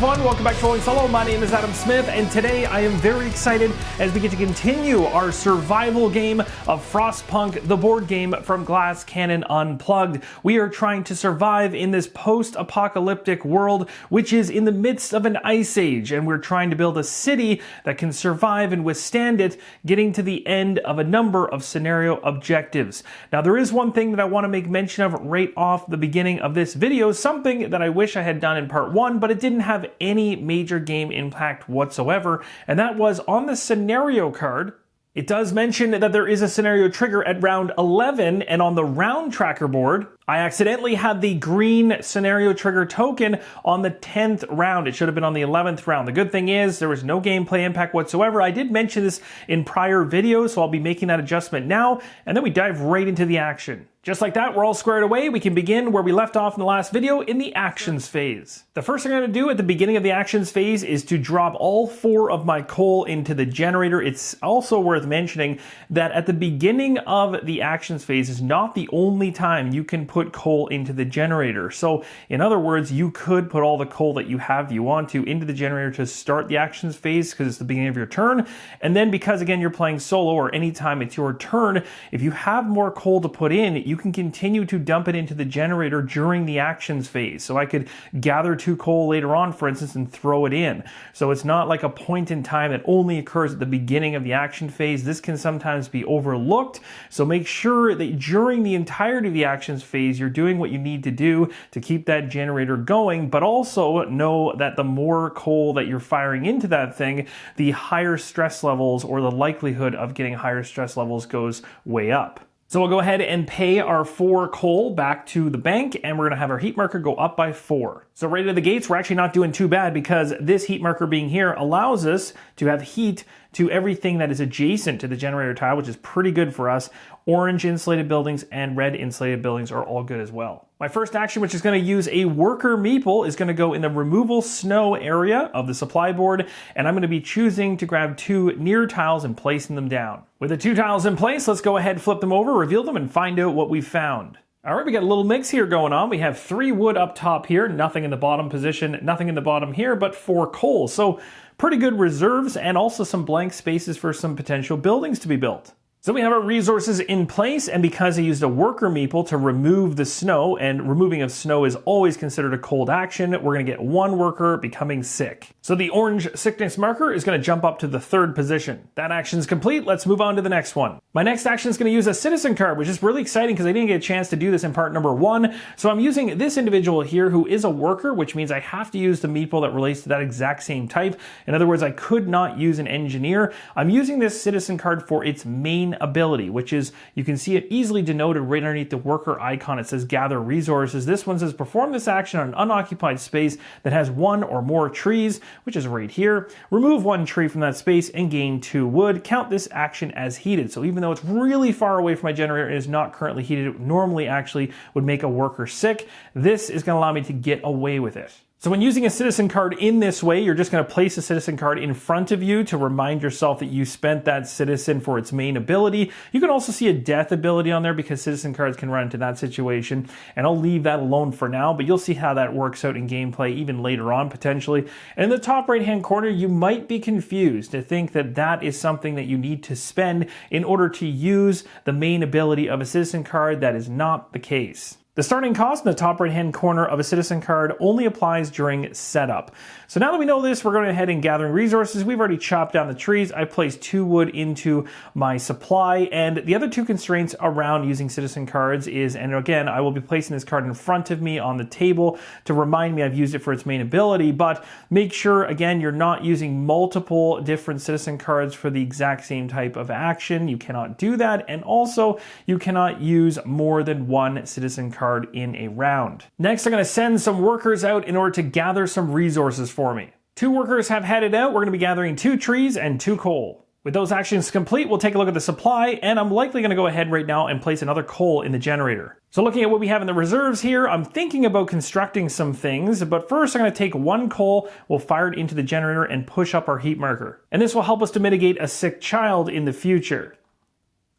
everyone, welcome back to Rolling Solo. My name is Adam Smith, and today I am very excited as we get to continue our survival game of Frostpunk, the board game from Glass Cannon Unplugged. We are trying to survive in this post-apocalyptic world, which is in the midst of an ice age, and we're trying to build a city that can survive and withstand it, getting to the end of a number of scenario objectives. Now, there is one thing that I want to make mention of right off the beginning of this video, something that I wish I had done in part 1, but it didn't have any major game impact whatsoever, and that was on the scenario card. It does mention that there is a scenario trigger at round 11, and on the round tracker board, I accidentally had the green scenario trigger token on the 10th round. It should have been on the 11th round. The good thing is there was no gameplay impact whatsoever. I did mention this in prior videos, so I'll be making that adjustment now, and then we dive right into the action. Just like that, we're all squared away. We can begin where we left off in the last video in the actions phase. The first thing I'm going to do at the beginning of the actions phase is to drop all 4 of my coal into the generator. It's also worth mentioning that at the beginning of the actions phase is not the only time you can put coal into the generator. So in other words, you could put all the coal that you have, if you want to, into the generator to start the actions phase because it's the beginning of your turn. And then because again, you're playing solo or anytime it's your turn, if you have more coal to put in, you can continue to dump it into the generator during the actions phase. So I could gather 2 coal later on, for instance, and throw it in. So it's not like a point in time that only occurs at the beginning of the action phase. This can sometimes be overlooked. So make sure that during the entirety of the actions phase, you're doing what you need to do to keep that generator going, but also know that the more coal that you're firing into that thing, the higher stress levels or the likelihood of getting higher stress levels goes way up. So we'll go ahead and pay our 4 coal back to the bank, and we're going to have our heat marker go up by 4. So right out of the gates, we're actually not doing too bad because this heat marker being here allows us to have heat to everything that is adjacent to the generator tile, which is pretty good for us. Orange insulated buildings and red insulated buildings are all good as well. My first action, which is going to use a worker meeple, is going to go in the removal snow area of the supply board, and I'm going to be choosing to grab 2 near tiles and placing them down. With the 2 tiles in place, let's go ahead, flip them over, reveal them, and find out what we've found. All right, we got a little mix here going on. We have 3 wood up top here, nothing in the bottom position, nothing in the bottom here, but 4 coal. So pretty good reserves and also some blank spaces for some potential buildings to be built. So we have our resources in place, and because I used a worker meeple to remove the snow, and removing of snow is always considered a cold action, we're going to get 1 worker becoming sick. So the orange sickness marker is going to jump up to the 3rd position. That action's complete. Let's move on to the next one. My next action is going to use a citizen card, which is really exciting because I didn't get a chance to do this in part number 1. So I'm using this individual here who is a worker, which means I have to use the meeple that relates to that exact same type. In other words, I could not use an engineer. I'm using this citizen card for its main ability, which is, you can see it easily denoted right underneath the worker icon. It says gather resources. This one says perform this action on an unoccupied space that has 1 or more trees, which is right here. Remove 1 tree from that space and gain 2 wood. Count this action as heated. So even though it's really far away from my generator and is not currently heated, it normally actually would make a worker sick. This is going to allow me to get away with it. So when using a citizen card in this way, you're just going to place a citizen card in front of you to remind yourself that you spent that citizen for its main ability. You can also see a death ability on there because citizen cards can run into that situation. And I'll leave that alone for now, but you'll see how that works out in gameplay even later on potentially. And in the top right-hand corner, you might be confused to think that that is something that you need to spend in order to use the main ability of a citizen card. That is not the case. The starting cost in the top right-hand corner of a citizen card only applies during setup. So now that we know this, we're going ahead and gathering resources. We've already chopped down the trees. I placed 2 wood into my supply, and the other 2 constraints around using citizen cards is, and again, I will be placing this card in front of me on the table to remind me I've used it for its main ability, but make sure, again, you're not using multiple different citizen cards for the exact same type of action. You cannot do that, and also you cannot use more than 1 citizen card in a round. Next, I'm going to send some workers out in order to gather some resources for me. 2 workers have headed out. We're going to be gathering 2 trees and 2 coal. With those actions complete, we'll take a look at the supply, and I'm likely going to go ahead right now and place another coal in the generator. So looking at what we have in the reserves here, I'm thinking about constructing some things, but first I'm going to take 1 coal, we'll fire it into the generator and push up our heat marker. And this will help us to mitigate a sick child in the future.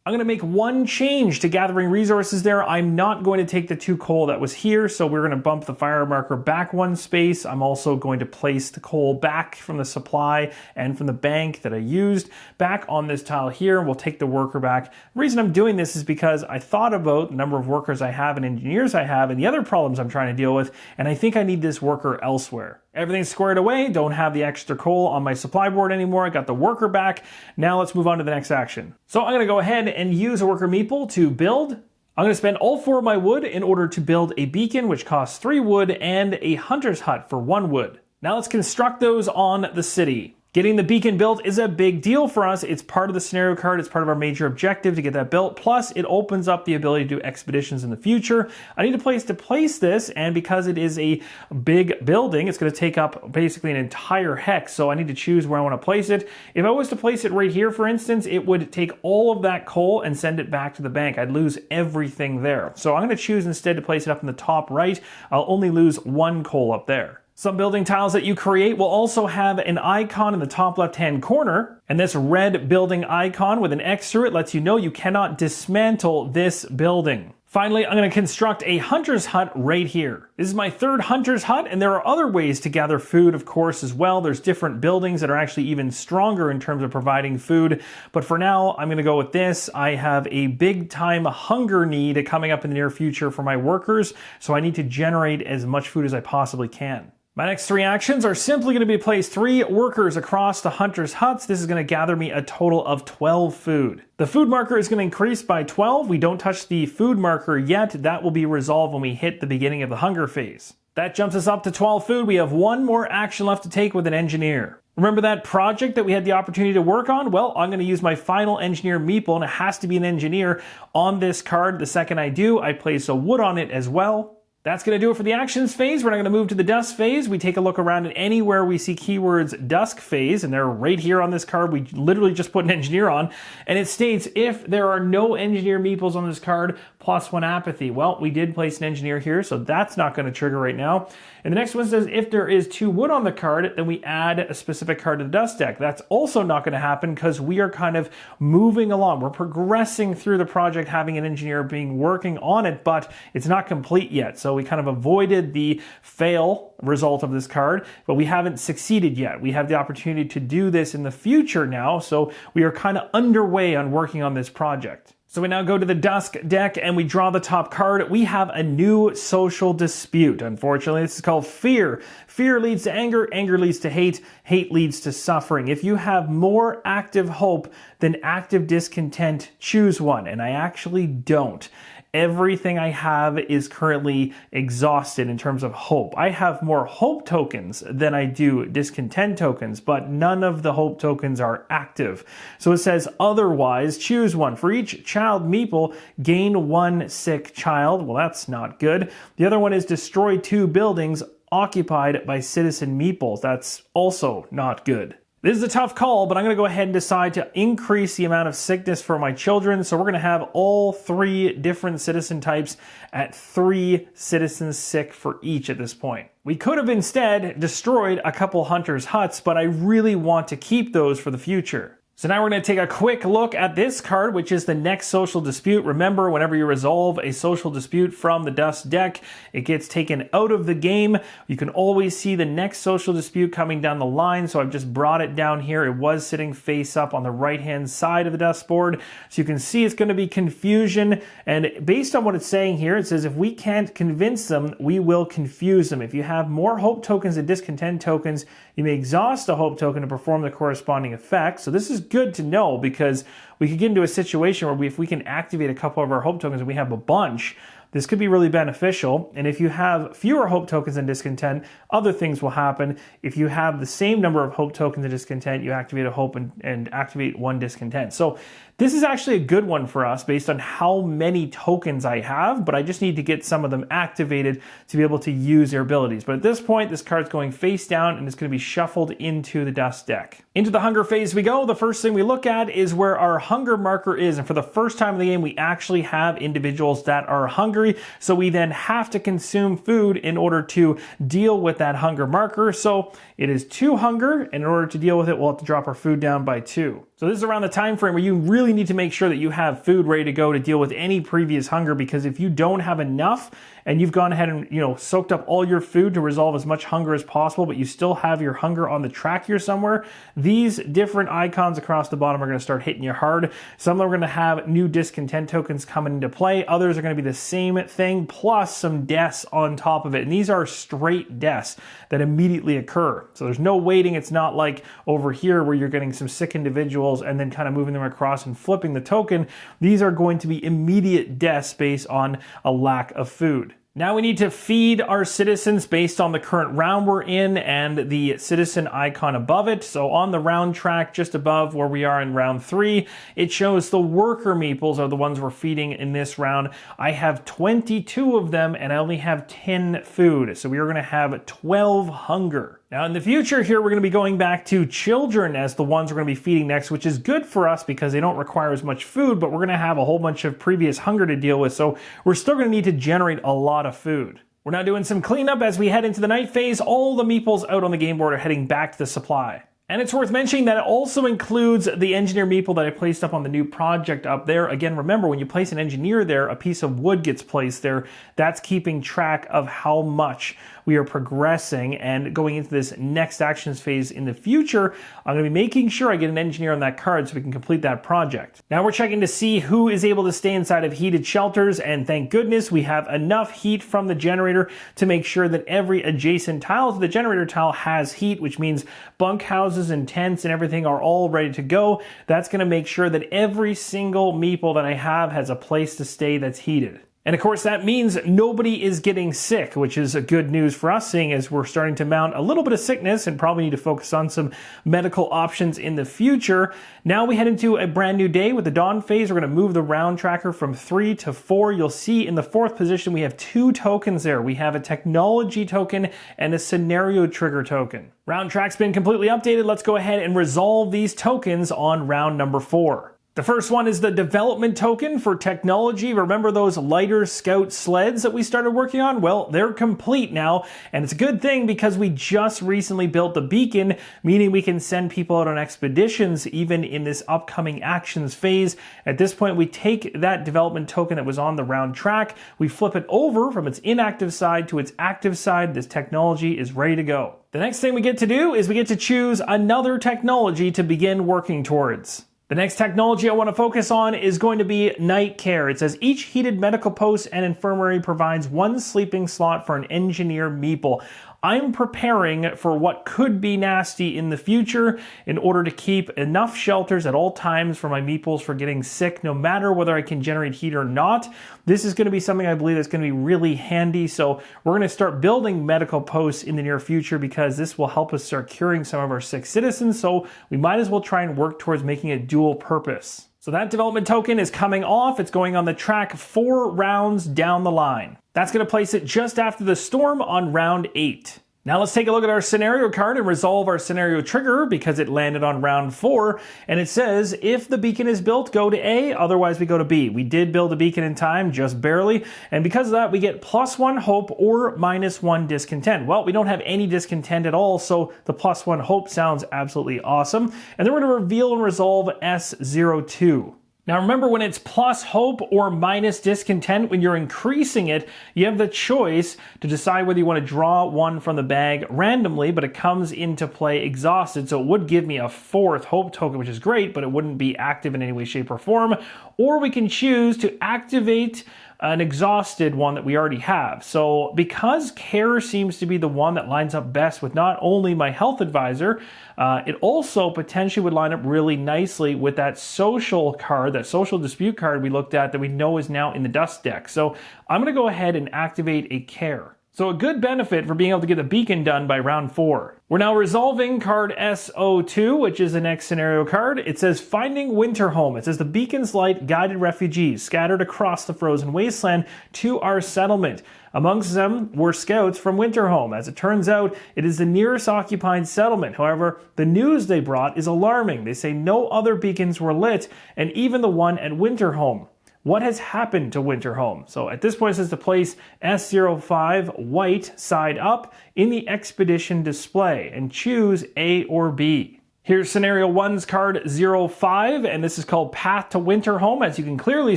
I'm going to make one change to gathering resources there. I'm not going to take the 2 coal that was here, so we're going to bump the fire marker back 1 space. I'm also going to place the coal back from the supply and from the bank that I used back on this tile here. We'll take the worker back. The reason I'm doing this is because I thought about the number of workers I have and engineers I have and the other problems I'm trying to deal with, and I think I need this worker elsewhere. Everything's squared away, don't have the extra coal on my supply board anymore. I got the worker back. Now let's move on to the next action. So I'm going to go ahead and use a worker meeple to build. I'm going to spend all 4 of my wood in order to build a beacon, which costs 3 wood, and a hunter's hut for 1 wood. Now let's construct those on the city. Getting the beacon built is a big deal for us. It's part of the scenario card. It's part of our major objective to get that built. Plus, it opens up the ability to do expeditions in the future. I need a place to place this, and because it is a big building, it's going to take up basically an entire hex, so I need to choose where I want to place it. If I was to place it right here, for instance, it would take all of that coal and send it back to the bank. I'd lose everything there. So I'm going to choose instead to place it up in the top right. I'll only lose 1 coal up there. Some building tiles that you create will also have an icon in the top left-hand corner, and this red building icon with an X through it lets you know you cannot dismantle this building. Finally, I'm going to construct a hunter's hut right here. This is my 3rd hunter's hut, and there are other ways to gather food, of course, as well. There's different buildings that are actually even stronger in terms of providing food, but for now, I'm going to go with this. I have a big-time hunger need coming up in the near future for my workers, so I need to generate as much food as I possibly can. My next 3 actions are simply going to be place 3 workers across the hunter's huts. This is going to gather me a total of 12 food. The food marker is going to increase by 12. We don't touch the food marker yet. That will be resolved when we hit the beginning of the hunger phase. That jumps us up to 12 food. We have 1 more action left to take with an engineer. Remember that project that we had the opportunity to work on? Well, I'm going to use my final engineer meeple, and it has to be an engineer on this card. The second I do, I place a wood on it as well. That's going to do it for the actions phase. We're now going to move to the dusk phase. We take a look around at anywhere we see keywords dusk phase, and they're right here on this card. We literally just put an engineer on, and it states if there are no engineer meeples on this card, +1 apathy. Well, we did place an engineer here, so that's not going to trigger right now. And the next one says if there is 2 wood on the card, then we add a specific card to the dust deck. That's also not going to happen because we are kind of moving along. We're progressing through the project, having an engineer working on it, but it's not complete yet. So we kind of avoided the fail result of this card, but we haven't succeeded yet. We have the opportunity to do this in the future now, so we are kind of underway on working on this project. So we now go to the dusk deck and we draw the top card. We have a new social dispute. Unfortunately, this is called fear. Fear leads to anger, anger leads to hate, hate leads to suffering. If you have more active hope than active discontent, choose one. And I actually don't. Everything I have is currently exhausted in terms of hope. I have more hope tokens than I do discontent tokens, but none of the hope tokens are active. So it says otherwise, choose one. For each child meeple, gain 1 sick child. Well, that's not good. The other one is destroy 2 buildings occupied by citizen meeples. That's also not good. This is a tough call, but I'm going to go ahead and decide to increase the amount of sickness for my children. So we're going to have all 3 different citizen types at 3 citizens sick for each at this point. We could have instead destroyed a couple hunters' huts, but I really want to keep those for the future. So now we're going to take a quick look at this card, which is the next social dispute. Remember, whenever you resolve a social dispute from the dust deck, it gets taken out of the game. You can always see the next social dispute coming down the line. So I've just brought it down here. It was sitting face up on the right-hand side of the dust board. So you can see it's going to be confusion. And based on what it's saying here, it says if we can't convince them, we will confuse them. If you have more hope tokens than discontent tokens, you may exhaust a hope token to perform the corresponding effect. So this is good to know because we could get into a situation where if we can activate a couple of our hope tokens and we have a bunch, this could be really beneficial. And if you have fewer hope tokens than discontent, other things will happen. If you have the same number of hope tokens than discontent, you activate a hope and activate 1 discontent. So this is actually a good one for us based on how many tokens I have, but I just need to get some of them activated to be able to use their abilities. But at this point, this card's going face down and it's going to be shuffled into the dust deck. Into the hunger phase we go. The first thing we look at is where our hunger marker is. And for the first time in the game, we actually have individuals that are hungry. So we then have to consume food in order to deal with that hunger marker. So it is 2 hunger, and in order to deal with it, we'll have to drop our food down by 2. So this is around the time frame where you really really need to make sure that you have food ready to go to deal with any previous hunger, because if you don't have enough and you've gone ahead and, soaked up all your food to resolve as much hunger as possible, but you still have your hunger on the track here somewhere, these different icons across the bottom are going to start hitting you hard. Some of them are going to have new discontent tokens coming into play. Others are going to be the same thing, plus some deaths on top of it. And these are straight deaths that immediately occur. So there's no waiting. It's not like over here where you're getting some sick individuals and then kind of moving them across and flipping the token. These are going to be immediate deaths based on a lack of food. Now we need to feed our citizens based on the current round we're in and the citizen icon above it. So on the round track just above where we are in round 3, it shows the worker meeples are the ones we're feeding in this round. I have 22 of them and I only have 10 food. So we are going to have 12 hunger. Now in the future here, we're going to be going back to children as the ones we're going to be feeding next, which is good for us because they don't require as much food, but we're going to have a whole bunch of previous hunger to deal with. So we're still going to need to generate a lot of food. We're now doing some cleanup as we head into the night phase. All the meeples out on the game board are heading back to the supply. And it's worth mentioning that it also includes the engineer meeple that I placed up on the new project up there. Again, remember, when you place an engineer there, a piece of wood gets placed there. That's keeping track of how much we are progressing, and going into this next actions phase in the future, I'm going to be making sure I get an engineer on that card so we can complete that project. Now we're checking to see who is able to stay inside of heated shelters, and thank goodness we have enough heat from the generator to make sure that every adjacent tile to the generator tile has heat, which means bunkhouses and tents and everything are all ready to go. That's going to make sure that every single meeple that I have has a place to stay that's heated. And of course, that means nobody is getting sick, which is good news for us, seeing as we're starting to mount a little bit of sickness and probably need to focus on some medical options in the future. Now we head into a brand new day with the dawn phase. We're going to move the round tracker from 3 to 4. You'll see in the 4th position, we have 2 tokens there. We have a technology token and a scenario trigger token. Round track's been completely updated. Let's go ahead and resolve these tokens on round number 4. The first one is the development token for technology. Remember those lighter scout sleds that we started working on? Well, they're complete now, and it's a good thing because we just recently built the beacon, meaning we can send people out on expeditions even in this upcoming actions phase. At this point, we take that development token that was on the round track, we flip it over from its inactive side to its active side. This technology is ready to go. The next thing we get to do is we get to choose another technology to begin working towards. The next technology I want to focus on is going to be night care. It says each heated medical post and infirmary provides 1 sleeping slot for an engineer meeple. I'm preparing for what could be nasty in the future in order to keep enough shelters at all times for my meeples for getting sick, no matter whether I can generate heat or not. This is going to be something I believe that's going to be really handy. So we're going to start building medical posts in the near future because this will help us start curing some of our sick citizens. So we might as well try and work towards making a dual purpose. So that development token is coming off. It's going on the track 4 rounds down the line. That's going to place it just after the storm on round 8. Now let's take a look at our scenario card and resolve our scenario trigger because it landed on round 4. And it says, if the beacon is built, go to A, otherwise we go to B. We did build a beacon in time, just barely. And because of that, we get +1 hope or -1 discontent. Well, we don't have any discontent at all, so the +1 hope sounds absolutely awesome. And then we're going to reveal and resolve S02. Now remember, when it's plus hope or minus discontent, when you're increasing it, you have the choice to decide whether you want to draw one from the bag randomly, but it comes into play exhausted. So it would give me a 4th hope token, which is great, but it wouldn't be active in any way, shape, or form. Or we can choose to activate an exhausted one that we already have. So because care seems to be the one that lines up best with not only my health advisor, it also potentially would line up really nicely with that social card, that social dispute card we looked at that we know is now in the dust deck. So I'm going to go ahead and activate a care. So a good benefit for being able to get the beacon done by round 4. We're now resolving card S02, which is the next scenario card. It says finding winter home. It says the beacon's light guided refugees scattered across the frozen wasteland to our settlement. Amongst them were scouts from Winterhome. As it turns out, it is the nearest occupied settlement. However, the news they brought is alarming. They say no other beacons were lit, and even the one at Winterhome. What has happened to Winterhome? So at this point, it says to place S05 white side up in the expedition display and choose A or B. Here's scenario 1's card 05, and this is called Path to Winter Home. As you can clearly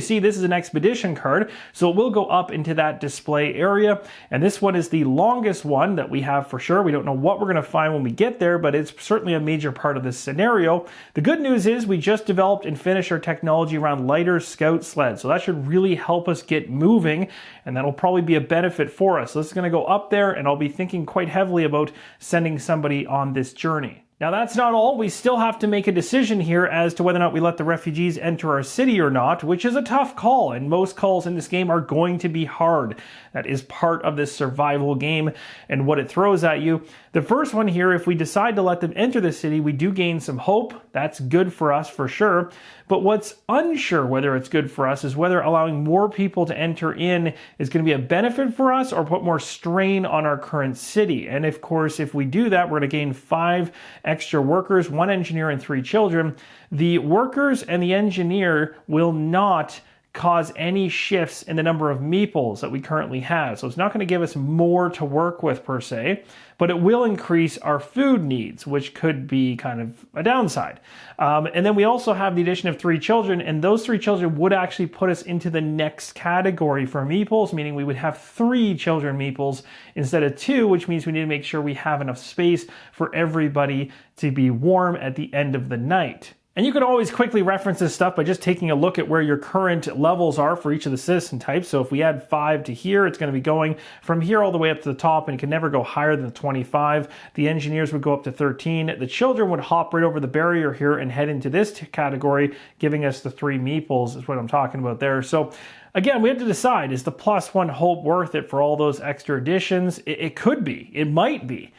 see, this is an expedition card, so it will go up into that display area. And this one is the longest one that we have for sure. We don't know what we're going to find when we get there, but it's certainly a major part of this scenario. The good news is we just developed and finished our technology around lighter scout sled, so that should really help us get moving, and that'll probably be a benefit for us. So this is going to go up there, and I'll be thinking quite heavily about sending somebody on this journey. Now that's not all. We still have to make a decision here as to whether or not we let the refugees enter our city or not, which is a tough call, and most calls in this game are going to be hard. That is part of this survival game and what it throws at you. The first one here, if we decide to let them enter the city, we do gain some hope. That's good for us for sure. But what's unsure whether it's good for us is whether allowing more people to enter in is going to be a benefit for us or put more strain on our current city. And of course, if we do that, we're going to gain 5 extra workers, 1 engineer and 3 children. The workers and the engineer will not cause any shifts in the number of meeples that we currently have. So it's not going to give us more to work with per se, but it will increase our food needs, which could be kind of a downside. And then we also have the addition of 3 children, and those 3 children would actually put us into the next category for meeples, meaning we would have 3 children meeples instead of 2, which means we need to make sure we have enough space for everybody to be warm at the end of the night. And you can always quickly reference this stuff by just taking a look at where your current levels are for each of the citizen types. So if we add 5 to here, it's going to be going from here all the way up to the top, and it can never go higher than 25. The engineers would go up to 13. The children would hop right over the barrier here and head into this category, giving us the 3 meeples is what I'm talking about there. So again, we have to decide, is the +1 hope worth it for all those extra additions? It could be. It might be.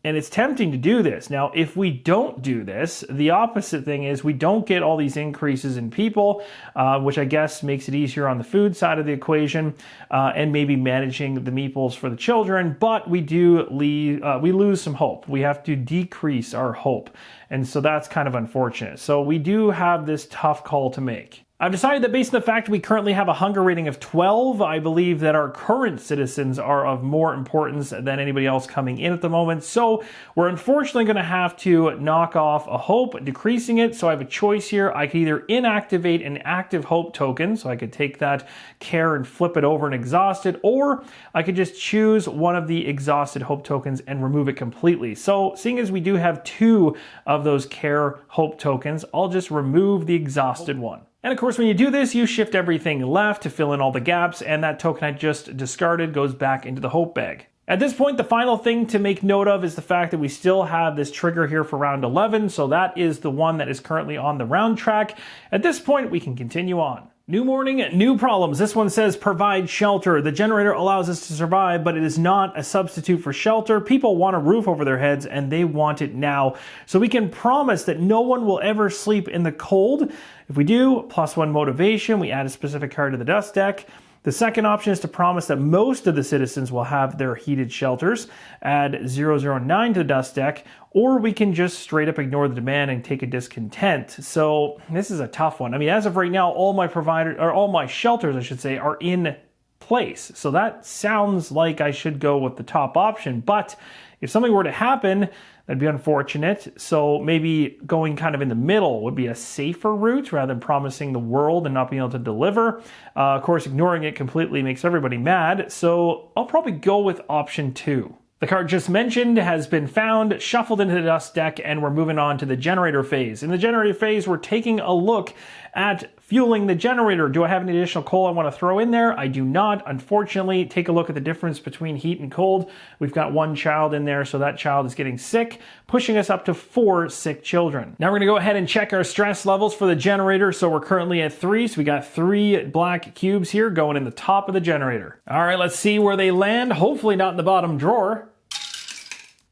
And it's tempting to do this. Now, if we don't do this, the opposite thing is we don't get all these increases in people, which I guess makes it easier on the food side of the equation, and maybe managing the meeples for the children, but we lose some hope. We have to decrease our hope. And so that's kind of unfortunate. So we do have this tough call to make. I've decided that based on the fact we currently have a hunger rating of 12, I believe that our current citizens are of more importance than anybody else coming in at the moment. So we're unfortunately going to have to knock off a hope, decreasing it. So I have a choice here. I could either inactivate an active hope token, so I could take that care and flip it over and exhaust it, or I could just choose one of the exhausted hope tokens and remove it completely. So seeing as we do have 2 of those care hope tokens, I'll just remove the exhausted one. And of course, when you do this, you shift everything left to fill in all the gaps, and that token I just discarded goes back into the hope bag. At this point, the final thing to make note of is the fact that we still have this trigger here for round 11, so that is the one that is currently on the round track. At this point, we can continue on. New morning, new problems. This one says provide shelter. The generator allows us to survive, but it is not a substitute for shelter. People want a roof over their heads, and they want it now. So we can promise that no one will ever sleep in the cold. If we do, +1 motivation, we add a specific card to the dust deck. The second option is to promise that most of the citizens will have their heated shelters, add 009 to the dust deck, or we can just straight up ignore the demand and take a discontent. So this is a tough one. I mean, as of right now, all my shelters, I should say, are in place. So that sounds like I should go with the top option, but if something were to happen, that'd be unfortunate. So maybe going kind of in the middle would be a safer route rather than promising the world and not being able to deliver. Of course, ignoring it completely makes everybody mad. So I'll probably go with option 2. The card just mentioned has been found, shuffled into the dust deck, and we're moving on to the generator phase. In the generator phase, we're taking a look at fueling the generator. Do I have any additional coal I want to throw in there? I do not. Unfortunately, take a look at the difference between heat and cold. We've got 1 child in there, so that child is getting sick, pushing us up to 4 sick children. Now we're going to go ahead and check our stress levels for the generator. So we're currently at 3, so we got 3 black cubes here going in the top of the generator. All right, let's see where they land. Hopefully not in the bottom drawer.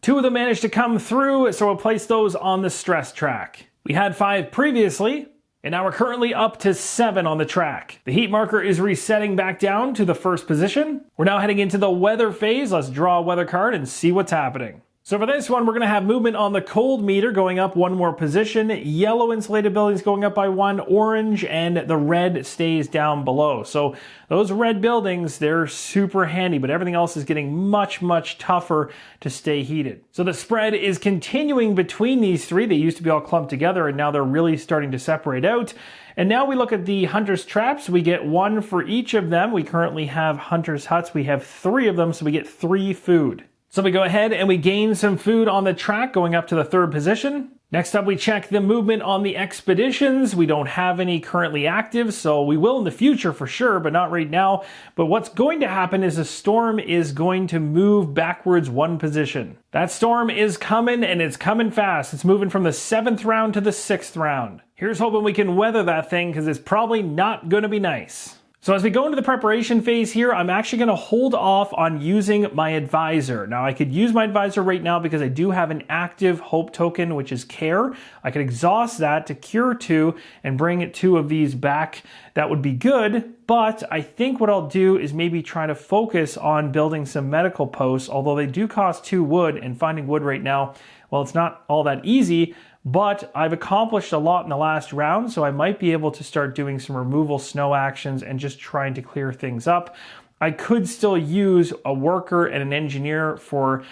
2 of them managed to come through, so we'll place those on the stress track. We had 5 previously, and now we're currently up to 7 on the track. The heat marker is resetting back down to the first position. We're now heading into the weather phase. Let's draw a weather card and see what's happening. So for this one, we're going to have movement on the cold meter going up one more position, yellow insulated buildings going up by one, orange, and the red stays down below. So those red buildings, they're super handy, but everything else is getting much, much tougher to stay heated. So the spread is continuing between these three. They used to be all clumped together, and now they're really starting to separate out. And now we look at the hunter's traps. We get one for each of them. We currently have hunter's huts. We have 3 of them, so we get 3 food. So we go ahead and we gain some food on the track going up to the 3rd position. Next up, we check the movement on the expeditions. We don't have any currently active, so we will in the future for sure, but not right now. But what's going to happen is a storm is going to move backwards 1 position. That storm is coming, and it's coming fast. It's moving from the 7th round to the 6th round. Here's hoping we can weather that thing, because it's probably not going to be nice. So as we go into the preparation phase here, I'm actually going to hold off on using my advisor. Now I could use my advisor right now because I do have an active hope token, which is care. I could exhaust that to cure 2 and bring 2 of these back. That would be good, but I think what I'll do is maybe try to focus on building some medical posts, although they do cost 2 wood, and finding wood right now, well, it's not all that easy. But I've accomplished a lot in the last round, so I might be able to start doing some removal snow actions and just trying to clear things up. I could still use a worker and an engineer for,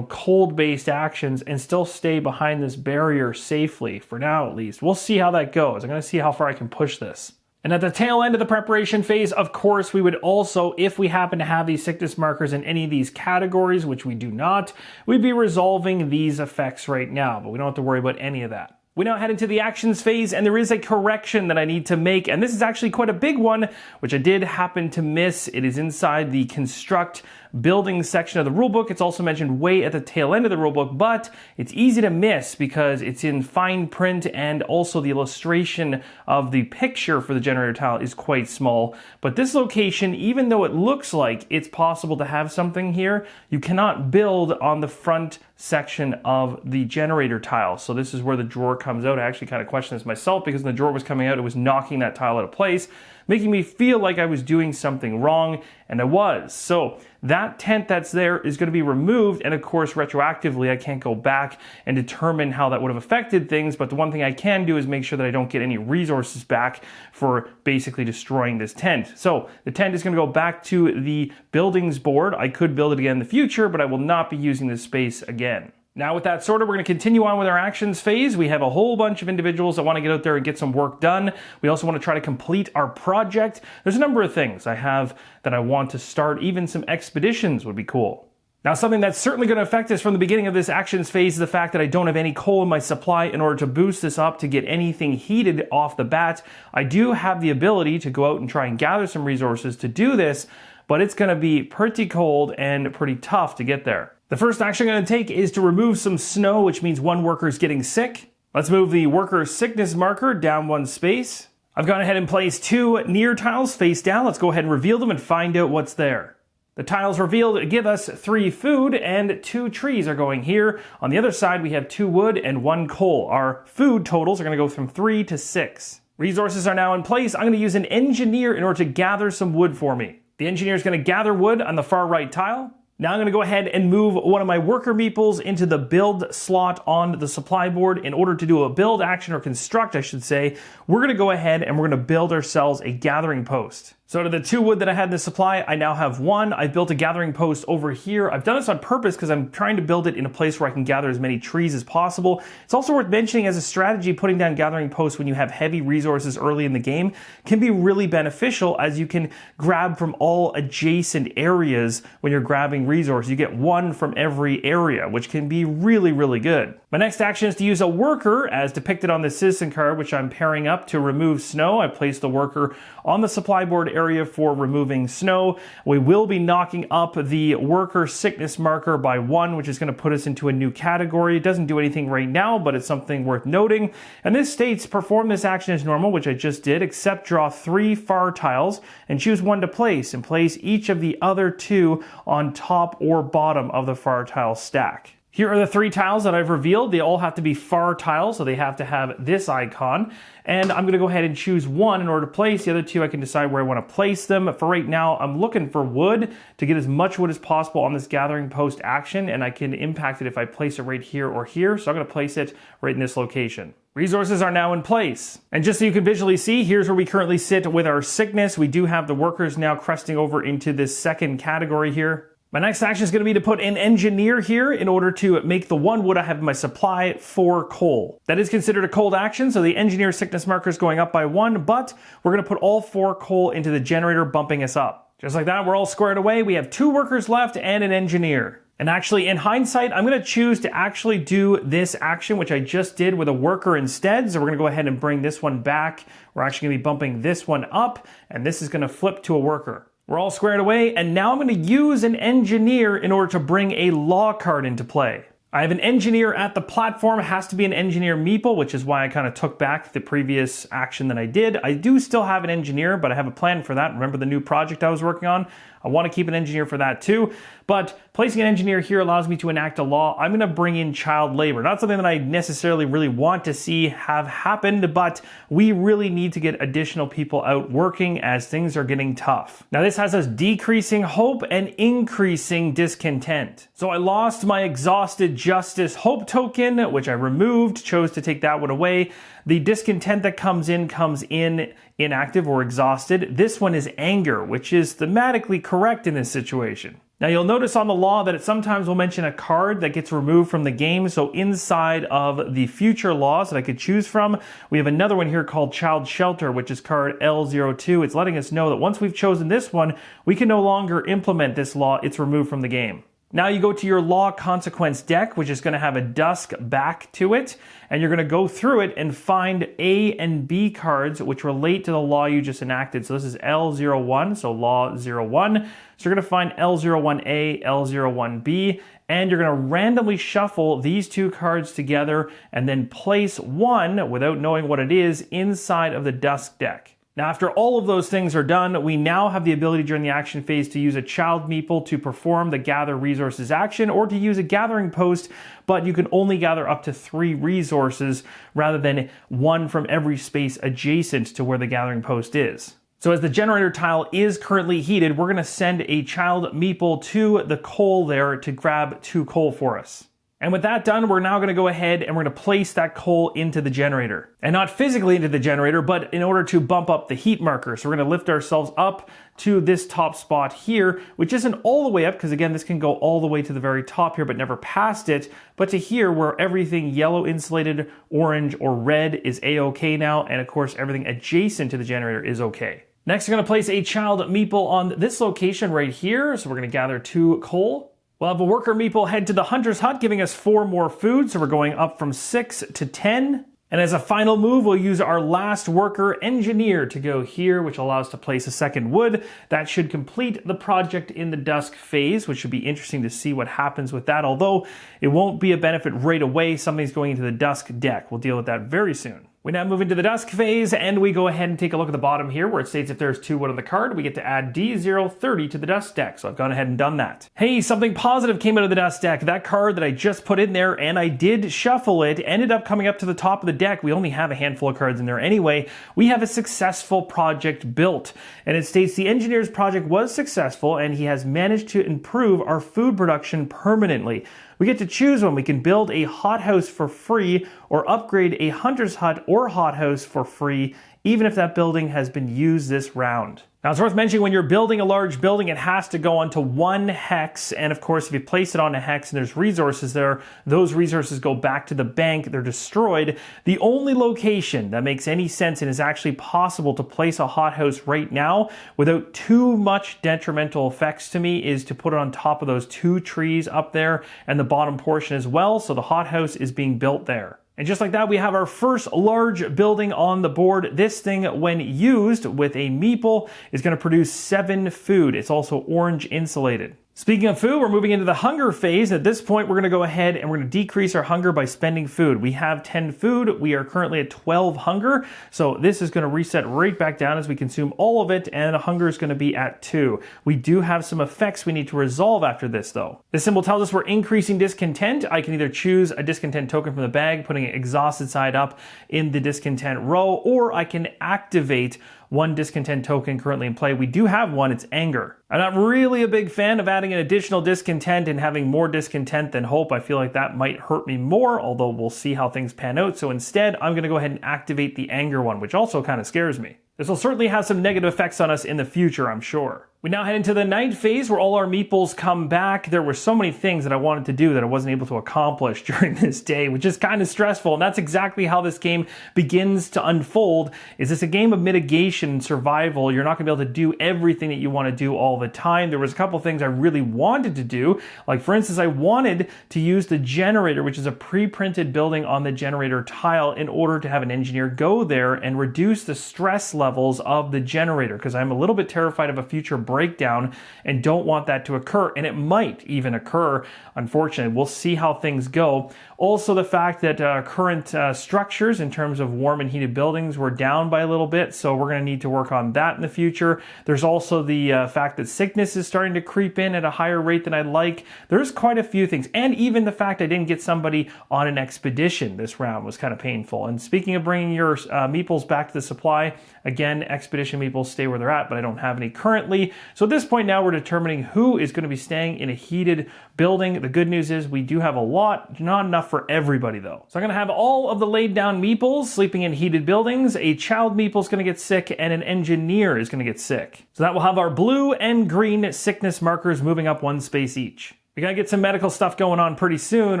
cold-based actions and still stay behind this barrier safely, for now at least. We'll see how that goes. I'm going to see how far I can push this. And at the tail end of the preparation phase, of course, we would also, if we happen to have these sickness markers in any of these categories, which we do not, we'd be resolving these effects right now, but we don't have to worry about any of that. We now head into the actions phase, and there is a correction that I need to make, and this is actually quite a big one, which I did happen to miss. It is inside the construct building section of the rulebook. It's also mentioned way at the tail end of the rulebook, but it's easy to miss because it's in fine print, and also the illustration of the picture for the generator tile is quite small. But this location, even though it looks like it's possible to have something here, you cannot build on the front section of the generator tile. So this is where the drawer comes out. I actually kind of questioned this myself because when the drawer was coming out, it was knocking that tile out of place, making me feel like I was doing something wrong, and I was. So that tent that's there is going to be removed, and of course retroactively I can't go back and determine how that would have affected things, but the one thing I can do is make sure that I don't get any resources back for basically destroying this tent. So the tent is going to go back to the buildings board. I could build it again in the future, but I will not be using this space again. Now with that sorted, we're going to continue on with our actions phase. We have a whole bunch of individuals that want to get out there and get some work done. We also want to try to complete our project. There's a number of things I have that I want to start. Even some expeditions would be cool. Now something that's certainly going to affect us from the beginning of this actions phase is the fact that I don't have any coal in my supply in order to boost this up to get anything heated off the bat. I do have the ability to go out and try and gather some resources to do this, but it's going to be pretty cold and pretty tough to get there. The first action I'm going to take is to remove some snow, which means one worker is getting sick. Let's move the worker sickness marker down 1 space. I've gone ahead and placed 2 near tiles face down. Let's go ahead and reveal them and find out what's there. The tiles revealed give us 3 food, and 2 trees are going here. On the other side, we have 2 wood and 1 coal. Our food totals are going to go from 3 to 6. Resources are now in place. I'm going to use an engineer in order to gather some wood for me. The engineer is going to gather wood on the far right tile. Now I'm going to go ahead and move one of my worker meeples into the build slot on the supply board. In order to do a build action, or construct I should say, we're going to go ahead and we're going to build ourselves a gathering post. So to the 2 wood that I had in the supply, I now have 1. I built a gathering post over here. I've done this on purpose because I'm trying to build it in a place where I can gather as many trees as possible. It's also worth mentioning as a strategy, putting down gathering posts when you have heavy resources early in the game can be really beneficial, as you can grab from all adjacent areas when you're grabbing resources. You get 1 from every area, which can be really, really good. My next action is to use a worker as depicted on the citizen card, which I'm pairing up to remove snow. I placed the worker on the supply board area for removing snow. We will be knocking up the worker sickness marker by 1, which is going to put us into a new category. It doesn't do anything right now, but it's something worth noting. And this states perform this action as normal, which I just did, except draw 3 far tiles and choose 1 to place, and place each of the other 2 on top or bottom of the far tile stack. Here are the 3 tiles that I've revealed. They all have to be far tiles, so they have to have this icon. And I'm gonna go ahead and choose one in order to place. The other 2, I can decide where I wanna place them. For right now, I'm looking for wood to get as much wood as possible on this gathering post action, and I can impact it if I place it right here or here. So I'm gonna place it right in this location. Resources are now in place. And just so you can visually see, here's where we currently sit with our sickness. We do have the workers now cresting over into this second category here. My next action is going to be to put an engineer here in order to make the 1 wood I have in my supply 4 coal. That is considered a cold action, so the engineer sickness marker is going up by 1, but we're going to put all 4 coal into the generator, bumping us up. Just like that, we're all squared away. We have 2 workers left and an engineer. And actually, in hindsight, I'm going to choose to actually do this action, which I just did with a worker instead. So we're going to go ahead and bring this one back. We're actually going to be bumping this one up, and this is going to flip to a worker. We're all squared away, and now I'm going to use an engineer in order to bring a law card into play. I have an engineer at the platform. It has to be an engineer meeple, which is why I kind of took back the previous action that I did. I do still have an engineer, but I have a plan for that. Remember the new project I was working on? I want to keep an engineer for that too. But placing an engineer here allows me to enact a law. I'm going to bring in child labor. Not something that I necessarily really want to see have happened, but we really need to get additional people out working as things are getting tough. Now this has us decreasing hope and increasing discontent. So I lost my exhausted justice hope token, which I removed, chose to take that one away. The discontent that comes in inactive or exhausted. This one is anger, which is thematically correct in this situation. Now you'll notice on the law that it sometimes will mention a card that gets removed from the game. So inside of the future laws that I could choose from, we have another one here called Child Shelter, which is card L02. It's letting us know that once we've chosen this one, we can no longer implement this law. It's removed from the game. Now you go to your law consequence deck, which is going to have a dusk back to it, and you're going to go through it and find A and B cards which relate to the law you just enacted. So this is L01, so law 01. So you're going to find L01A, L01B, and you're going to randomly shuffle these 2 cards together and then place one, without knowing what it is, inside of the dusk deck. Now, after all of those things are done, we now have the ability during the action phase to use a child meeple to perform the gather resources action, or to use a gathering post, but you can only gather up to 3 resources rather than 1 from every space adjacent to where the gathering post is. So as the generator tile is currently heated, we're going to send a child meeple to the coal there to grab 2 coal for us. And with that done, we're now going to go ahead and we're going to place that coal into the generator. And not physically into the generator, but in order to bump up the heat marker. So we're going to lift ourselves up to this top spot here, which isn't all the way up, because again, this can go all the way to the very top here, but never past it, but to here where everything yellow insulated, orange, or red is A-OK now, and of course everything adjacent to the generator is okay. Next, we're going to place a child meeple on this location right here. So we're going to gather 2 coal. We'll have a worker meeple head to the hunter's hut, giving us 4 more food, so we're going up from 6 to 10. And as a final move, we'll use our last worker engineer to go here, which allows us to place a second wood. That should complete the project in the dusk phase, which should be interesting to see what happens with that, although it won't be a benefit right away. Something's going into the dusk deck. We'll deal with that very soon. We now move into the dusk phase, and we go ahead and take a look at the bottom here where it states if there's 2 wood on the card, we get to add D030 to the dusk deck. So I've gone ahead and done that. Hey, something positive came out of the dusk deck. That card that I just put in there, and I did shuffle it, ended up coming up to the top of the deck. We only have a handful of cards in there anyway. We have a successful project built, and it states the engineer's project was successful, and he has managed to improve our food production permanently. We get to choose one. We can build a hothouse for free or upgrade a hunter's hut or hothouse for free, even if that building has been used this round. Now, it's worth mentioning when you're building a large building, it has to go onto 1 hex. And of course, if you place it on a hex and there's resources there, those resources go back to the bank. They're destroyed. The only location that makes any sense and is actually possible to place a hothouse right now without too much detrimental effects to me is to put it on top of those 2 trees up there and the bottom portion as well. So the hothouse is being built there. And just like that, we have our first large building on the board. This thing, when used with a meeple, is going to produce 7 food. It's also orange insulated. Speaking of food, we're moving into the hunger phase. At this point, we're going to go ahead and we're going to decrease our hunger by spending food. We have 10 food. We are currently at 12 hunger. So this is going to reset right back down as we consume all of it, and hunger is going to be at 2. We do have some effects we need to resolve after this, though. This symbol tells us we're increasing discontent. I can either choose a discontent token from the bag, putting it exhausted side up in the discontent row, or I can activate one discontent token currently in play. We do have one, it's anger. I'm not really a big fan of adding an additional discontent and having more discontent than hope. I feel like that might hurt me more, although we'll see how things pan out. So instead, I'm going to go ahead and activate the anger one, which also kind of scares me. This will certainly have some negative effects on us in the future, I'm sure. We now head into the night phase where all our meeples come back. There were so many things that I wanted to do that I wasn't able to accomplish during this day, which is kind of stressful. And that's exactly how this game begins to unfold. Is this a game of mitigation and survival? You're not going to be able to do everything that you want to do all the time. There was a couple things I really wanted to do. Like, for instance, I wanted to use the generator, which is a pre-printed building on the generator tile, in order to have an engineer go there and reduce the stress levels of the generator, because I'm a little bit terrified of a future breakdown and don't want that to occur, and it might even occur, unfortunately. We'll see how things go. Also, the fact that current structures in terms of warm and heated buildings were down by a little bit, so we're going to need to work on that in the future. There's also the fact that sickness is starting to creep in at a higher rate than I'd like. There's quite a few things, and even the fact I didn't get somebody on an expedition this round was kind of painful. And speaking of bringing your meeples back to the supply, again, expedition meeples stay where they're at, but I don't have any currently. So at this point now, we're determining who is going to be staying in a heated building. The good news is we do have a lot, not enough for everybody though. So I'm going to have all of the laid down meeples sleeping in heated buildings. A child meeple is going to get sick, and an engineer is going to get sick. So that will have our blue and green sickness markers moving up 1 space each. We got to get some medical stuff going on pretty soon,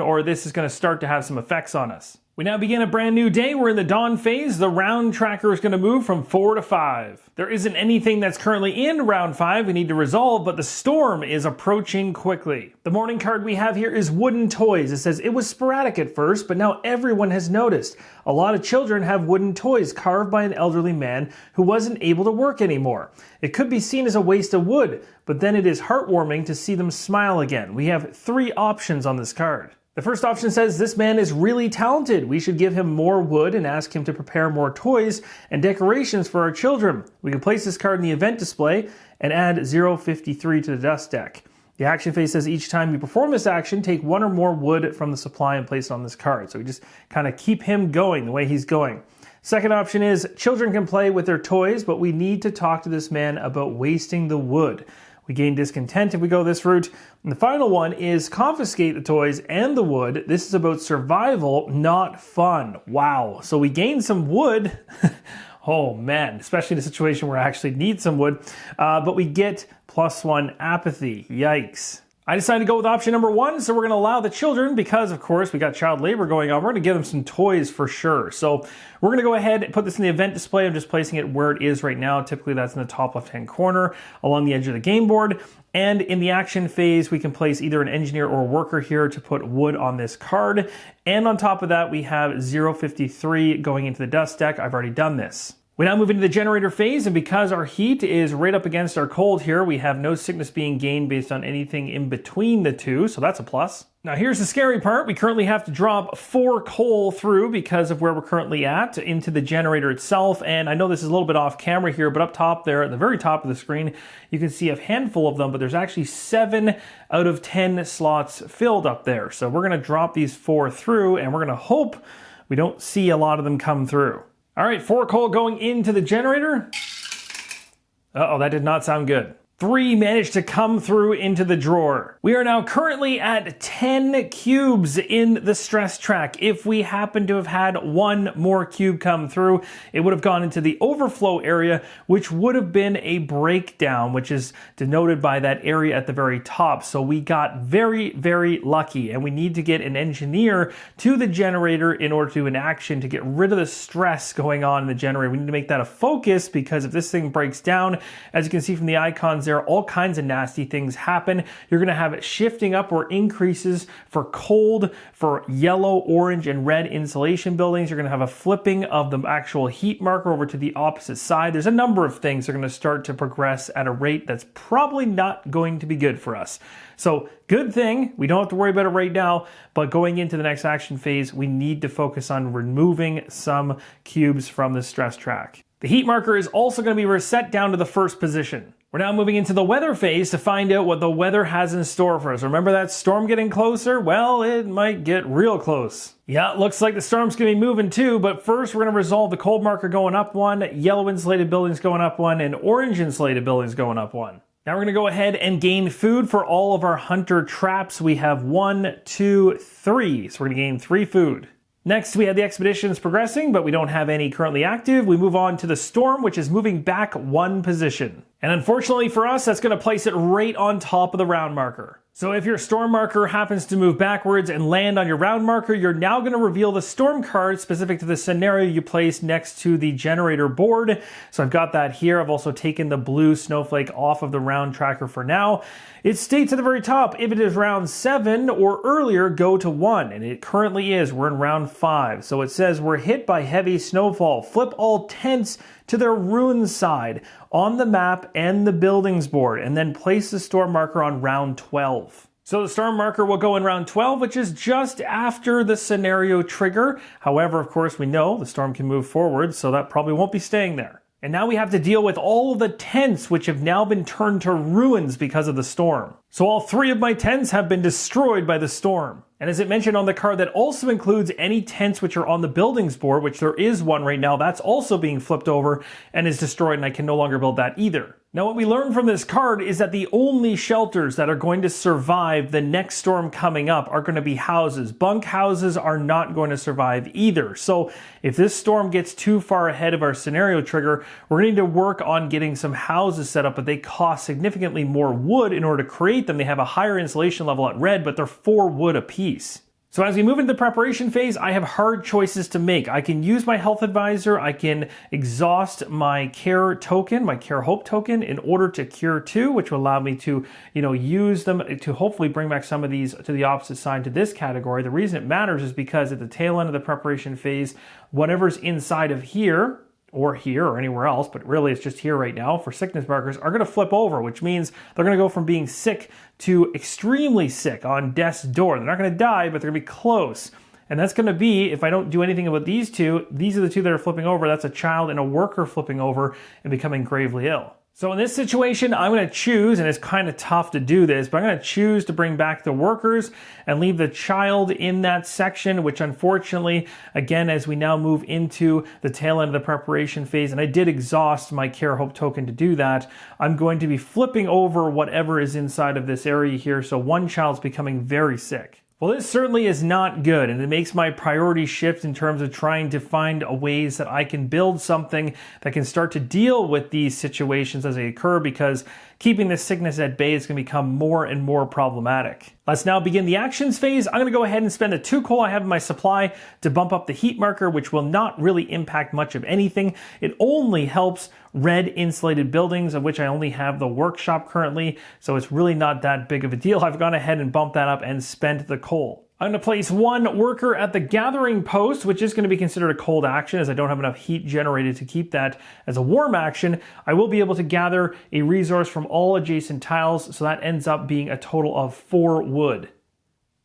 or this is going to start to have some effects on us. We now begin a brand new day. We're in the dawn phase. The round tracker is going to move from 4 to 5. There isn't anything that's currently in round 5 we need to resolve, but the storm is approaching quickly. The morning card we have here is wooden toys. It says it was sporadic at first, but now everyone has noticed. A lot of children have wooden toys carved by an elderly man who wasn't able to work anymore. It could be seen as a waste of wood, but then it is heartwarming to see them smile again. We have 3 options on this card. The first option says this man is really talented. We should give him more wood and ask him to prepare more toys and decorations for our children. We can place this card in the event display and add 053 to the dust deck. The action phase says each time you perform this action, take 1 or more wood from the supply and place it on this card. So we just kind of keep him going the way he's going. Second option is children can play with their toys, but we need to talk to this man about wasting the wood. We gain discontent if we go this route. And the final one is confiscate the toys and the wood. This is about survival, not fun. Wow. So we gain some wood. Oh man, especially in a situation where I actually need some wood. But we get +1 apathy. Yikes. I decided to go with option number 1, so we're going to allow the children, because of course we got child labor going on, we're going to give them some toys for sure. So we're going to go ahead and put this in the event display. I'm just placing it where it is right now. Typically that's in the top left-hand corner along the edge of the game board. And in the action phase, we can place either an engineer or a worker here to put wood on this card. And on top of that, we have 053 going into the dust deck. I've already done this. We now move into the generator phase, and because our heat is right up against our cold here, we have no sickness being gained based on anything in between the two, so that's a plus. Now here's the scary part. We currently have to drop 4 coal through because of where we're currently at into the generator itself, and I know this is a little bit off camera here, but up top there, at the very top of the screen, you can see a handful of them, but there's actually 7 out of 10 slots filled up there. So we're gonna drop these 4 through, and we're gonna hope we don't see a lot of them come through. All right, 4 coal going into the generator. Uh-oh, that did not sound good. 3 managed to come through into the drawer. We are now currently at 10 cubes in the stress track. If we happen to have had 1 more cube come through, it would have gone into the overflow area, which would have been a breakdown, which is denoted by that area at the very top. So we got very, very lucky, and we need to get an engineer to the generator in order to an action to get rid of the stress going on in the generator. We need to make that a focus, because if this thing breaks down, as you can see from the icons there, all kinds of nasty things happen. You're going to have shifting up or increases for cold, for yellow, orange, and red insulation buildings. You're going to have a flipping of the actual heat marker over to the opposite side. There's a number of things that are going to start to progress at a rate that's probably not going to be good for us. So good thing, we don't have to worry about it right now, but going into the next action phase, we need to focus on removing some cubes from the stress track. The heat marker is also going to be reset down to the first position. We're now moving into the weather phase to find out what the weather has in store for us. Remember that storm getting closer? Well, it might get real close. Yeah, it looks like the storm's going to be moving too, but first we're going to resolve the cold marker going up 1, yellow insulated buildings going up 1, and orange insulated buildings going up 1. Now we're going to go ahead and gain food for all of our hunter traps. We have 1, 2, 3. So we're going to gain 3 food. Next, we have the expeditions progressing, but we don't have any currently active. We move on to the storm, which is moving back 1 position. And unfortunately for us, that's going to place it right on top of the round marker. So if your storm marker happens to move backwards and land on your round marker, you're now going to reveal the storm card specific to the scenario you placed next to the generator board. So I've got that here. I've also taken the blue snowflake off of the round tracker for now. It states at the very top, if it is round 7 or earlier, go to 1. And it currently is. We're in round 5. So it says we're hit by heavy snowfall. Flip all tents to their ruin side on the map and the buildings board, and then place the storm marker on round 12. So the storm marker will go in round 12, which is just after the scenario trigger. However, of course, we know the storm can move forward, so that probably won't be staying there. And now we have to deal with all of the tents which have now been turned to ruins because of the storm. So all 3 of my tents have been destroyed by the storm. And as it mentioned on the card, that also includes any tents which are on the buildings board, which there is one right now. That's also being flipped over and is destroyed, and I can no longer build that either. Now what we learned from this card is that the only shelters that are going to survive the next storm coming up are going to be houses. Bunk houses are not going to survive either. So if this storm gets too far ahead of our scenario trigger, we're going to need to work on getting some houses set up, but they cost significantly more wood in order to create them. They have a higher insulation level at red, but they're 4 wood apiece. So as we move into the preparation phase, I have hard choices to make. I can use my health advisor, I can exhaust my care token, my care hope token, in order to cure 2, which will allow me to, use them to hopefully bring back some of these to the opposite side to this category. The reason it matters is because at the tail end of the preparation phase, whatever's inside of here, or anywhere else, but really it's just here right now for sickness markers, are going to flip over, which means they're going to go from being sick to extremely sick on death's door. They're not going to die, but they're going to be close. And that's going to be, if I don't do anything about these 2, these are the 2 that are flipping over. That's a child and a worker flipping over and becoming gravely ill. So in this situation, I'm going to choose, and it's kind of tough to do this, but I'm going to choose to bring back the workers and leave the child in that section, which unfortunately, again, as we now move into the tail end of the preparation phase, and I did exhaust my Care Hope token to do that, I'm going to be flipping over whatever is inside of this area here, so one child's becoming very sick. Well, this certainly is not good, and it makes my priority shift in terms of trying to find ways that I can build something that can start to deal with these situations as they occur, because keeping this sickness at bay is going to become more and more problematic. Let's now begin the actions phase. I'm going to go ahead and spend the 2 coal I have in my supply to bump up the heat marker, which will not really impact much of anything. It only helps red insulated buildings, of which I only have the workshop currently, so it's really not that big of a deal. I've gone ahead and bumped that up and spent the coal. I'm going to place 1 worker at the gathering post, which is going to be considered a cold action as I don't have enough heat generated to keep that as a warm action. I will be able to gather a resource from all adjacent tiles, so that ends up being a total of 4 wood.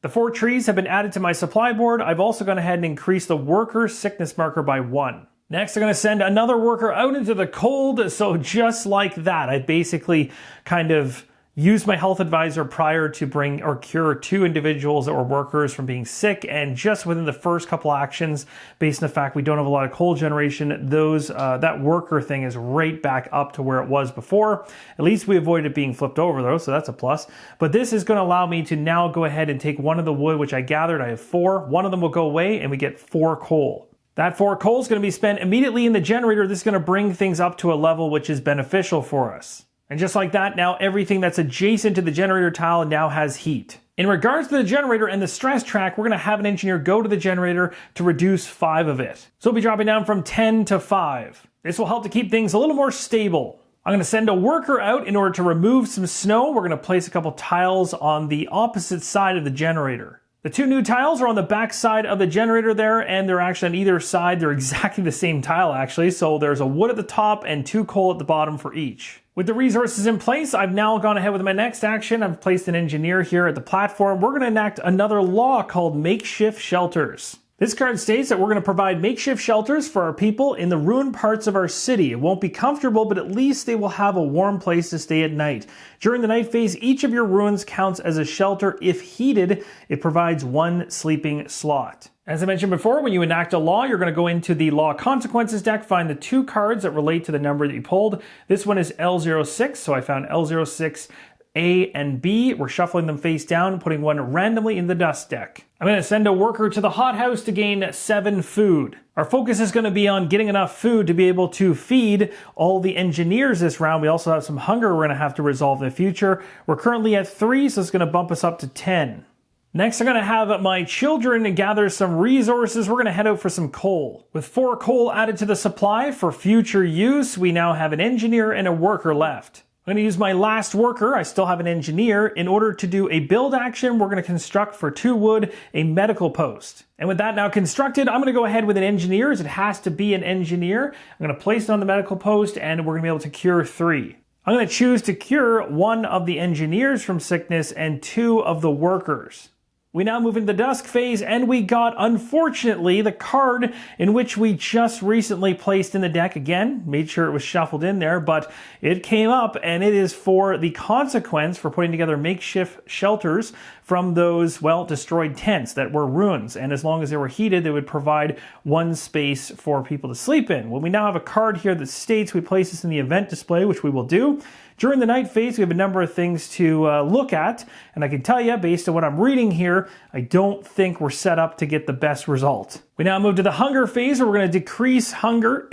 The 4 trees have been added to my supply board. I've also gone ahead and increased the worker sickness marker by 1. Next, I'm going to send another worker out into the cold, so just like that, I basically kind of used my health advisor prior to bring or cure 2 individuals or workers from being sick, and just within the first couple actions, based on the fact we don't have a lot of coal generation, that worker thing is right back up to where it was before. At least we avoided it being flipped over though, so that's a plus. But this is going to allow me to now go ahead and take 1 of the wood which I gathered. I have 4. 1 of them will go away and we get 4 coal. That 4 coal is going to be spent immediately in the generator. This is going to bring things up to a level which is beneficial for us. And just like that, now everything that's adjacent to the generator tile now has heat. In regards to the generator and the stress track, we're going to have an engineer go to the generator to reduce 5 of it. So we'll be dropping down from 10 to 5. This will help to keep things a little more stable. I'm going to send a worker out in order to remove some snow. We're going to place a couple tiles on the opposite side of the generator. The 2 new tiles are on the back side of the generator there, and they're actually on either side. They're exactly the same tile, actually. So there's a wood at the top and 2 coal at the bottom for each. With the resources in place, I've now gone ahead with my next action. I've placed an engineer here at the platform. We're going to enact another law called makeshift shelters. This card states that we're going to provide makeshift shelters for our people in the ruined parts of our city. It won't be comfortable, but at least they will have a warm place to stay at night. During the night phase, each of your ruins counts as a shelter. If heated, it provides 1 sleeping slot. As I mentioned before, when you enact a law, you're going to go into the Law Consequences deck, find the 2 cards that relate to the number that you pulled. This one is L06, so I found L06, A and B. We're shuffling them face down, putting one randomly in the dust deck. I'm going to send a worker to the hothouse to gain 7 food. Our focus is going to be on getting enough food to be able to feed all the engineers this round. We also have some hunger we're going to have to resolve in the future. We're currently at 3, so it's going to bump us up to 10. Next, I'm going to have my children gather some resources. We're going to head out for some coal. With 4 coal added to the supply for future use, we now have an engineer and a worker left. I'm going to use my last worker, I still have an engineer. In order to do a build action, we're going to construct for 2 wood a medical post. And with that now constructed, I'm going to go ahead with an engineer, as it has to be an engineer. I'm going to place it on the medical post, and we're going to be able to cure 3. I'm going to choose to cure 1 of the engineers from sickness and 2 of the workers. We now move into the dusk phase, and we got, unfortunately, the card in which we just recently placed in the deck again. Made sure it was shuffled in there, but it came up, and it is for the consequence for putting together makeshift shelters from those, well, destroyed tents that were ruins. And as long as they were heated, they would provide 1 space for people to sleep in. Well, we now have a card here that states we place this in the event display, which we will do. During the night phase, we have a number of things to look at, and I can tell you, based on what I'm reading here, I don't think we're set up to get the best result. We now move to the hunger phase, where we're going to decrease hunger.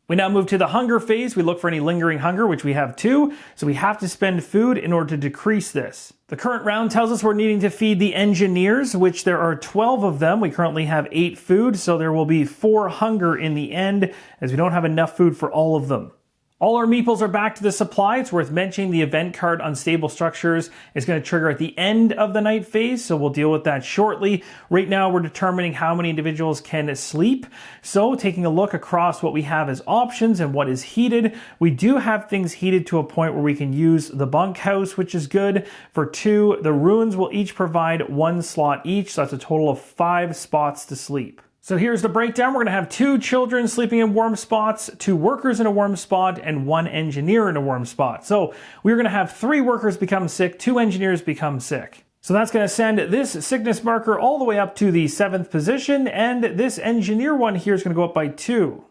We now move to the hunger phase. We look for any lingering hunger, which we have 2, so we have to spend food in order to decrease this. The current round tells us we're needing to feed the engineers, which there are 12 of them. We currently have 8 food, so there will be 4 hunger in the end, as we don't have enough food for all of them. All our meeples are back to the supply. It's worth mentioning the event card Unstable Structures is going to trigger at the end of the night phase, so we'll deal with that shortly. Right now, we're determining how many individuals can sleep. So taking a look across what we have as options and what is heated, we do have things heated to a point where we can use the bunkhouse, which is good. For 2, the ruins will each provide 1 slot each, so that's a total of 5 spots to sleep. So here's the breakdown. We're going to have 2 children sleeping in warm spots, 2 workers in a warm spot, and 1 engineer in a warm spot. So we're going to have 3 workers become sick, 2 engineers become sick. So that's going to send this sickness marker all the way up to the 7th position, and this engineer one here is going to go up by 2.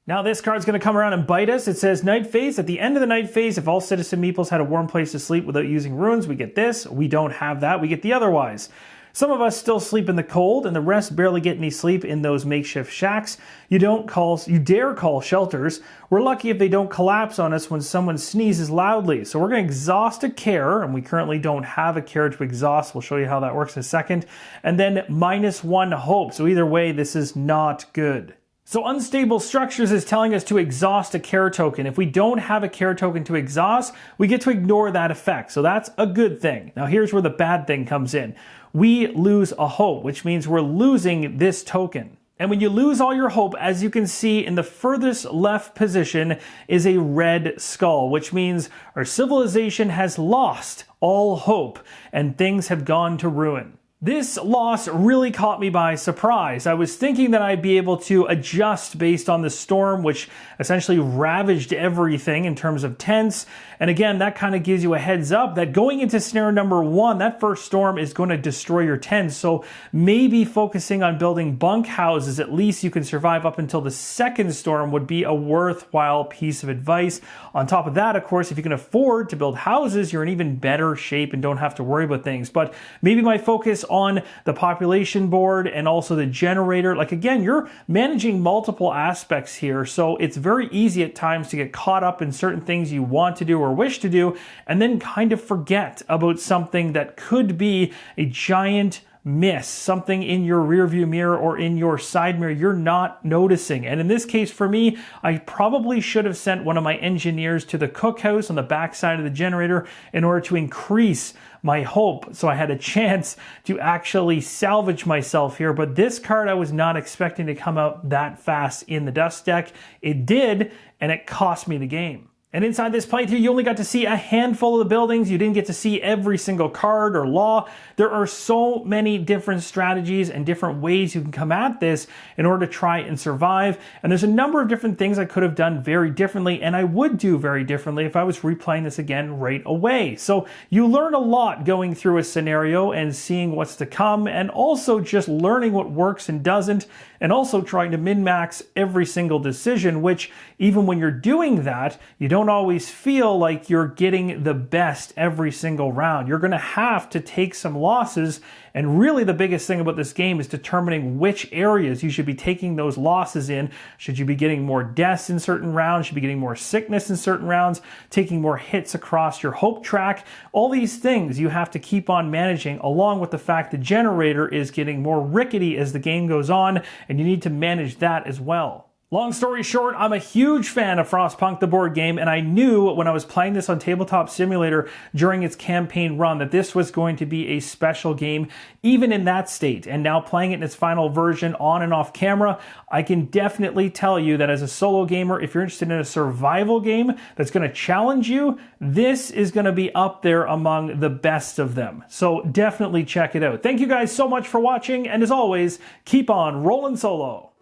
Now this card's going to come around and bite us. It says night phase. At the end of the night phase, if all citizen meeples had a warm place to sleep without using ruins, we get this. We don't have that. We get the otherwise. Some of us still sleep in the cold, and the rest barely get any sleep in those makeshift shacks. You dare call shelters. We're lucky if they don't collapse on us when someone sneezes loudly. So we're going to exhaust a care, and we currently don't have a care to exhaust. We'll show you how that works in a second. And then -1 hope. So either way, this is not good. So Unstable Structures is telling us to exhaust a care token. If we don't have a care token to exhaust, we get to ignore that effect. So that's a good thing. Now here's where the bad thing comes in. We lose a hope, which means we're losing this token. And when you lose all your hope, as you can see in the furthest left position is a red skull, which means our civilization has lost all hope and things have gone to ruin. This loss really caught me by surprise. I was thinking that I'd be able to adjust based on the storm, which essentially ravaged everything in terms of tents. And again, that kind of gives you a heads up that going into scenario number 1, that first storm is going to destroy your tents. So maybe focusing on building bunk houses, at least you can survive up until the second storm, would be a worthwhile piece of advice. On top of that, of course, if you can afford to build houses, you're in even better shape and don't have to worry about things. But maybe my focus on the population board and also the generator, like again, you're managing multiple aspects here. So it's very easy at times to get caught up in certain things you want to do or wish to do, and then kind of forget about something that could be a giant miss, something in your rearview mirror or in your side mirror you're not noticing. And in this case for me, I probably should have sent one of my engineers to the cookhouse on the backside of the generator in order to increase my hope, so I had a chance to actually salvage myself here. But this card I was not expecting to come out that fast in the dust deck. It did, and it cost me the game. And inside this playthrough, you only got to see a handful of the buildings. You didn't get to see every single card or law. There are so many different strategies and different ways you can come at this in order to try and survive. And there's a number of different things I could have done very differently, and I would do very differently if I was replaying this again right away. So you learn a lot going through a scenario and seeing what's to come, and also just learning what works and doesn't, and also trying to min-max every single decision, which even when you're doing that, you don't always feel like you're getting the best every single round. You're going to have to take some losses, and really the biggest thing about this game is determining which areas you should be taking those losses in. Should you be getting more deaths in certain rounds? Should you be getting more sickness in certain rounds? Taking more hits across your hope track? All these things you have to keep on managing, along with the fact the generator is getting more rickety as the game goes on, and you need to manage that as well. Long story short, I'm a huge fan of Frostpunk, the board game, and I knew when I was playing this on Tabletop Simulator during its campaign run that this was going to be a special game, even in that state. And now playing it in its final version on and off camera, I can definitely tell you that as a solo gamer, if you're interested in a survival game that's going to challenge you, this is going to be up there among the best of them. So definitely check it out. Thank you guys so much for watching, and as always, keep on rolling solo.